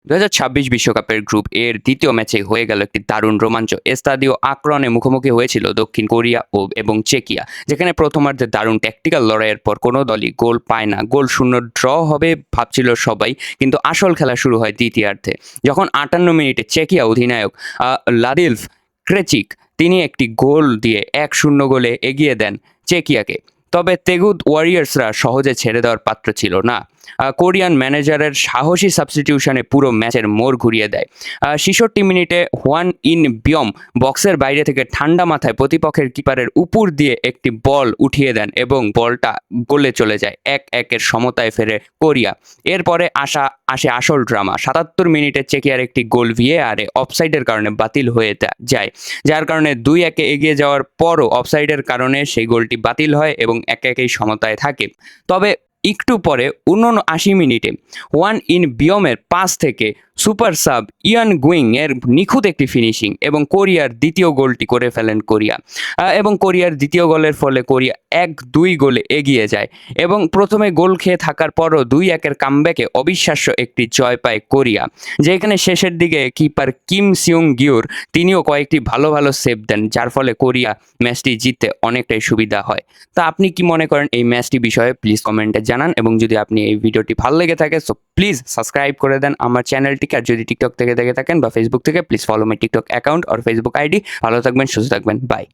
2026 বিশ্বকাপের গ্রুপ এর দ্বিতীয় ম্যাচে হয়ে গেল একটি দারুণ রোমাঞ্চ। এস্তাদিও আকরনে মুখোমুখি হয়েছিল দক্ষিণ কোরিয়া এবং চেকিয়া, যেখানে প্রথমার্ধে দারুণ ট্যাকটিক্যাল লড়াইয়ের পর কোনো দলই গোল পায় না। গোল শূন্য ড্র হবে ভাবছিল সবাই, কিন্তু আসল খেলা শুরু হয় দ্বিতীয়ার্ধে, যখন 58 মিনিটে চেকিয়া অধিনায়ক লাদিলভ ক্রেচিক তিনি একটি গোল দিয়ে 1-0 গোলে এগিয়ে দেন চেকিয়াকে। তবে তেগুদ ওয়ারিয়ার্সরা সহজে ছেড়ে দেওয়ার পাত্র ছিল না। কোরিয়ান ম্যানেজারের সাহসী সাবস্টিটিউশনে পুরো ম্যাচের মোড় ঘুরিয়ে দেয়। 66 মিনিটে হোয়ান ইন বিয়ম বক্সের বাইরে থেকে ঠান্ডা মাথায় প্রতিপক্ষের কিপারের উপর দিয়ে একটি বল উঠিয়ে দেন এবং বলটা গোলে চলে যায়। 1-1 সমতায় ফেরে কোরিয়া। এরপরে আসে আসল ড্রামা। 77 মিনিটে চেকিয়ার একটি গোল ভিএআরে অফসাইডের কারণে বাতিল হয়ে যায়, যার কারণে 2-1 এগিয়ে যাওয়ার পরও অফসাইডের কারণে সেই গোলটি বাতিল হয় এবং 1-1 সমতায় থাকে। তবে একটু পরে 79 মিনিটে হোয়ান ইন বিয়মের পাস থেকে সুপার সাব ইয়ান গুইং এর নিখুঁত একটি ফিনিশিং এবং কোরিয়ার দ্বিতীয় গোলটি করে ফেলেন কোরিয়া। এবং কোরিয়ার দ্বিতীয় গোলের ফলে কোরিয়া 1-2 গোলে এগিয়ে যায় এবং প্রথমে গোল খেয়ে থাকার পরও 2-1 কামব্যাকে অবিশ্বাস্য একটি জয় পায় কোরিয়া, যেখানে শেষের দিকে কিপার কিম সিউং গিউর তিনিও কয়েকটি ভালো সেভ দেন, যার ফলে কোরিয়া ম্যাচটি জিততে অনেকটাই সুবিধা হয়। তো আপনি কি মনে করেন এই ম্যাচটি বিষয়ে প্লিজ কমেন্টে জানান, এবং যদি আপনি এই ভিডিওটি ভালো লেগে থাকে সো প্লিজ সাবস্ক্রাইব করে দেন আমার চ্যানেলটিকে। আর যদি টিকটক থেকে দেখে থাকেন বা ফেসবুক থেকে, please follow my TikTok account আর ফেসবুক আইডি। ভালো থাকবেন, সুস্থ থাকবেন, বাই।